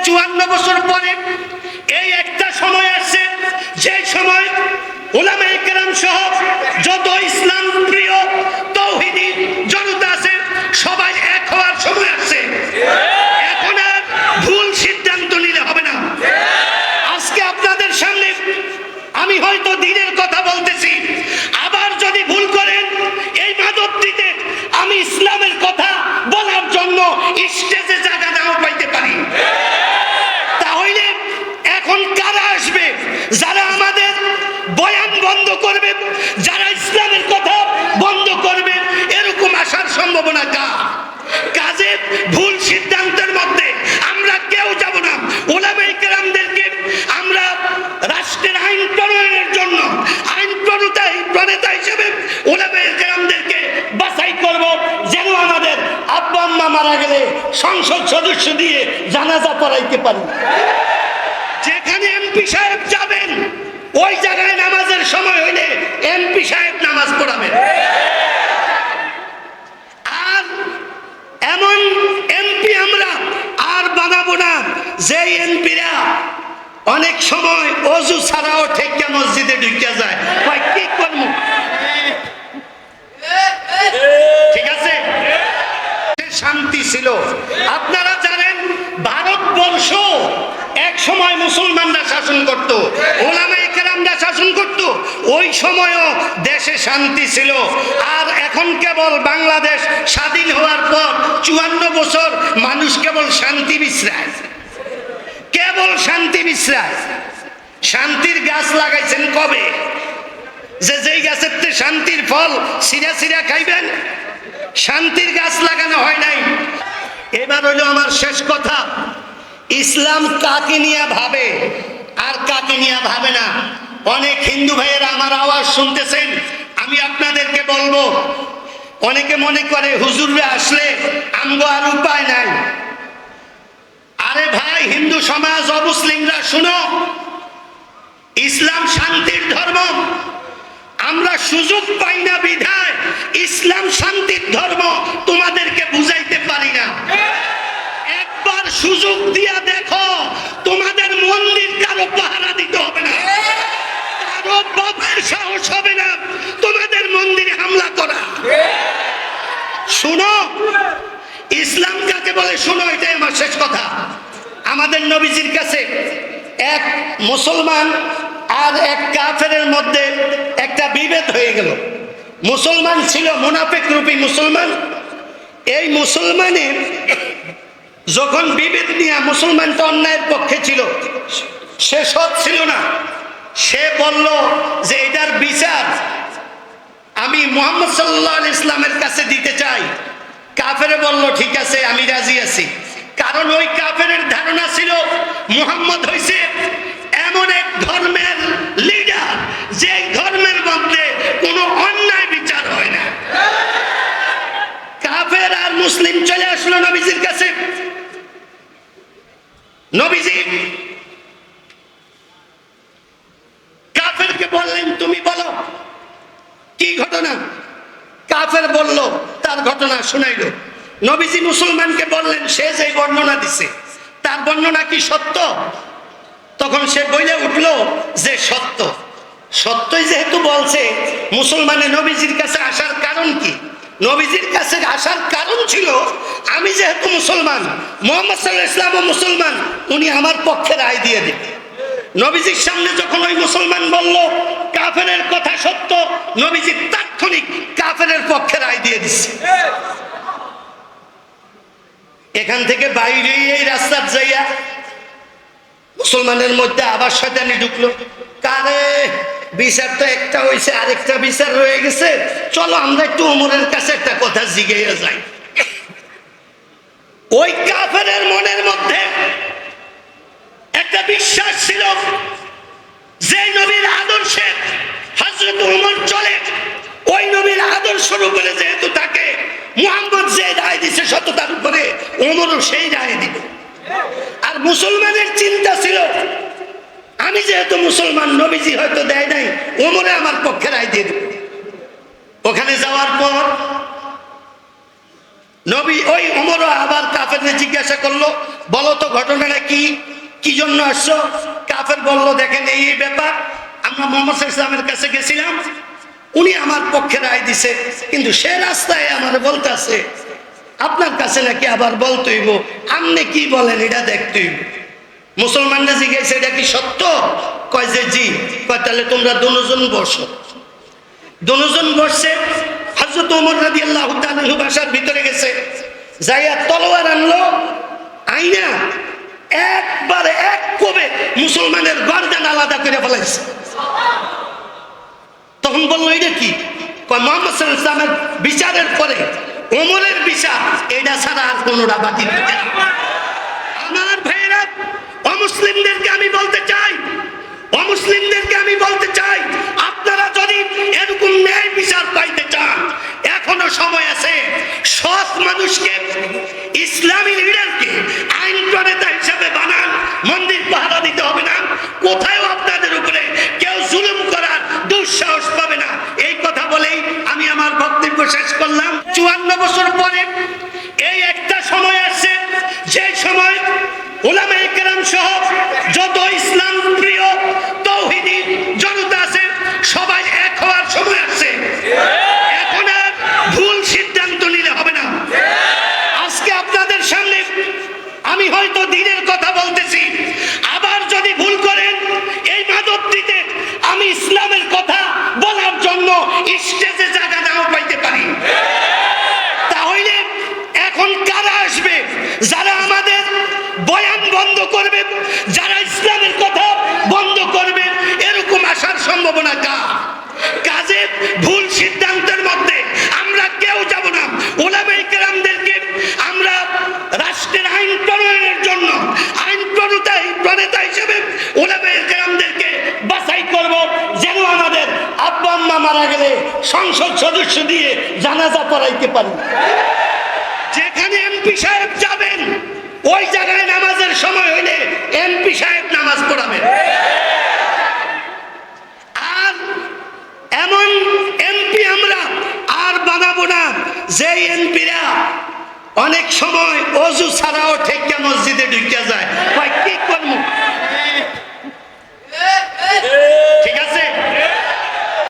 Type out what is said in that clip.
54 বছর পরে এই একটা সময় আসছে, যে সময় উলামায়ে কেরাম সহ যত ইসলাম প্রিয় তৌহিদি জনতা আছে সবাই এক হওয়ার সময় আসছে। এখন আর ভুল সিদ্ধান্ত নিলে হবে না। আজকে আপনাদের সামনে আমি হয়তো দিনের কথা বলতেছি, আবার যদি ভুল করেন এই মাদকটিতে আমি ইসলামের কথা বলার জন্য স্টেজে জায়গা নাও পাইতে পারি। তাহলে এখন কারা আসবে যারা আমাদের বয়ান বন্ধ করবে, যারা ইসলামের কথা বন্ধ করবে? এরকম আসার সম্ভাবনা কাজে ভুল সিদ্ধান্তের মধ্যে আমরা কেউ যাব না। উলামায়ে কেরামদেরকে আমরা রাষ্ট্রের আইন প্রণয়নের জন্য আইন প্রণেতা হিসেবে উলামায়ে কেরামদেরকে বাছাই করব, যেন আমাদের আব্বা আম্মা মারা গেলে সংসদ সদস্য দিয়ে জানাজা পড়াইতে পারি। যেখানে এমপি সাহেব যাবেন ওই জায়গায় নামাজের সময় হইলে এমপি সাহেব নামাজ পড়াবেন। আর এমন এমপি আমরা আর বানাবো না যে এমপিরা অনেক সময় অজু ছাড়াও ঠেকা মসজিদে ঢুকে যায়। কি করবো? ঠিক আছে, শান্তি ছিল। আপনারা জানেন ভারতবর্ষ এক সময় মুসলমানরা শাসন করত, উলামায়ে কেরামরা শাসন করত, ওই সময়ও দেশে শান্তি ছিল। আর এখন কেবল বাংলাদেশ স্বাধীন হওয়ার পর 54 বছর মানুষ কেবল শান্তি বিশ্রায়, কেবল শান্তি বিশ্রায়। শান্তির গাছ লাগাইছেন কবে? যেই গাছের শান্তির ফল সিরা সিরা খাইবেন, শান্তির গাছ লাগানো হয় নাই। এবার হলো আমার শেষ কথা, ইসলাম কাকে নিয়ে ভাবে আর কাকে নিয়ে ভাবে না। অনেক হিন্দু ভাইয়েরা আমার আওয়াজ শুনতেছেন, আমি আপনাদেরকে বলবো, অনেকে মনে করে হুজুররা আসলে আমগো আর উপায় নাই। আরে ভাই, হিন্দু সমাজ অমুসলিমরা শুনো, ইসলাম শান্তির ধর্ম। আমরা সুযোগ পাই না বিধায় ইসলাম শান্তির ধর্ম তোমাদেরকে বুঝাইতে পারি না। একবার সুযোগ দিয়া দেখো, তোমাদের মন্দির কারো পাহারা দিতে হবে না, কারো বাবার সাহস হবে না তোমাদের মন্দিরে হামলা করা। শুনো ইসলাম কাকে বলে, শুনো, এটাই আমার শেষ কথা। আমাদের নবীজির কাছে এক মুসলমান আর এক কাফেরের মধ্যে একটা বিভেদ হয়ে গেল। মুসলমান ছিল মুনাফিক রূপী মুসলমান। এই মুসলমানের যখন বিভেদ নিয়ে, মুসলমানটা অন্যায়ের পক্ষে ছিল, সে সৎ ছিল না। সে বলল যে এটার বিচার আমি মুহাম্মদ সাল্লাল্লাহু আলাইহি ইসলামের কাছে দিতে চাই। কাফেরে বলল ঠিক আছে, আমি রাজি আছি। কারণ ওই কাফেরের ধারণা ছিল মুহাম্মদ হইছে এমন এক ধর্মের লিডার যে ধর্মের মধ্যে কোনো অন্যায় বিচার হয় না। কাফের আর মুসলিম চলে আসলো নবীজির কাছে। নবীজি কাফেরকে বললেন, তুমি বলো কি ঘটনা। কাফের বলল, তার ঘটনা শুনাইল। নবীজি মুসলমানকে বললেন, সে যে বর্ণনা দিছে তার বর্ণনা কি সত্য? তখন সে বলে উঠলো যে সত্য। সত্যই যেহেতু বলছে, মুসলমানের নবীজির কাছে আসার কারণ কি? নবীজির কাছে আসার কারণ ছিল, আমি যেহেতু মুসলমান, মুহাম্মদ সাল্লাল্লাহু আলাইহি ওয়াসাল্লাম মুসলমান, উনি আমার পক্ষে রায় দিয়ে দেন। নবীজির সামনে যখন ওই মুসলমান বলল কাফেরের কথা সত্য, নবীজি তাৎক্ষণিক কাফেরের পক্ষে রায় দিয়ে দিচ্ছে। এখান থেকে বাইরে এই রাস্তার যাইয়া মুসলমানের মধ্যে আবার শয়তানি ঢুকলো। কারে বিচার তো একটা হয়েছে, আরেকটা বিচার রয়ে গেছে, চলো আমরা একটু ওমরের কাছে একটা কথা জিজ্ঞাসা যাই। ওই কাফেরের মনের মধ্যে একটা বিশ্বাস ছিল যে নবীর আদর্শে হযরত ওমর চলে, ওই নবীর আদর্শ উপরে যেহেতু থাকে, মুহাম্মদ যে রায় দিছে সততার উপরে, ওমরও সেই রায় দিবে। আর মুসলমানের চিন্তা ছিল, আমি যেহেতু মুসলমান, নবীজি হয়তো দেয় নাই, ওমরে আমার পক্ষে রায় দিয়ে দেবে। ওখানে যাওয়ার পর নবী ওই ওমরও আবার কাফেরকে জিজ্ঞাসা করলো, বলো তো ঘটনাটা কি, কি জন্য আসছো? কাফের বলল, দেখেন এই ব্যাপার, আমরা মোহাম্মদ ইসলামের কাছে গেছিলাম, উনি আমার পক্ষে রায় দিছে, কিন্তু সে রাস্তায় আমার বলতেছে আপনার কাছে নাকি আবার বলতেইব, আপনি কি বলেন এটা দেখতেইব। মুসলমানরা জিজ্ঞাসা এটা কি সত্য? কয় যে জি। কয় তাহলে তোমরা দুজন বসো। দুজন বসছে। হযরত ওমর রাদিয়াল্লাহু তাআলা বাসার ভিতরে গেছে, যাইয়া তলোয়ার আনলো, আইনা একবারে এক কোবে মুসলমানের গর্দান আলাদা করে ফেলাইছে। তখন বললো এটা কি? কয় মুহাম্মদ সাল্লাল্লাহু আলাইহি ওয়াসাল্লামের বিচারের পরে ওমরের বিচার, এটা ছাড়া আর কোনোটা বাকি থাকে না। আমার ভাইয়েরা, অমুসলিমদেরকে আমি বলতে চাই, অমুসলিমদেরকে আমি বলতে চাই, আপনারা যদি এরকম ন্যায় বিচার পাইতে চান, এখনো সময় আছে। সৎ মানুষকে, ইসলামী লিডারকে আইন প্রণেতা হিসাবে বানান, মন্দির পাহারা দিতে হবে না, কোথাও আপনাদের উপরে কেউ জুলুম করার দুঃসাহস পাবে না। এই কথা বলেই আমি আমার বক্তব্য শেষ করলাম। 54 বছর পরে এই একটা সময় আসছে, যে সময় উলামায়ে কেরাম সহ যত ইসলাম প্রিয় তাওহীদি জনতা আছে, সবাই এক হওয়ার সময় আসছে। এখন আর ভুল সিদ্ধান্ত নিলে হবে না। আজকে আপনাদের সামনে আমি হয়তো দিনের কথা বলতেছি, আবার যদি ভুল করেন এই মাদকটিতে আমি ইসলামের কথা বলার জন্য স্টেজে জায়গা নাও পাইতে পারি। তাহলে এখন কারা আসবে যারা আমাদের বয়ান বন্ধ করবে, যারা ইসলামের কথা বন্ধ করবে? এরকম আসার সম্ভাবনা কাজে ভুল সিদ্ধান্তের মধ্যে আমরা কেউ যাব না। উলামায়ে কেরামদেরকে আমরা রাষ্ট্রের আইন প্রণয়নের জন্য আইন প্রণেতা হিসেবে উলামায়ে কেরামদেরকে বাছাই করব, যেন আমাদের আব্বা আম্মা মারা গেলে সংসদ সদস্য দিয়ে জানাজা পড়াইতে পারি। যেখানে এমপি সাহেব যাবেন, ওই জায়গায় নামাজের সময় হইলে এমপি সাহেব নামাজ পড়াবেন। আর এমন এমপি আমরা আর বানাবো না যে এমপিরা অনেক সময় অজু ছাড়াও ঠেকা মসজিদে ঢুকে যায়। কি করবো? ঠিক আছে।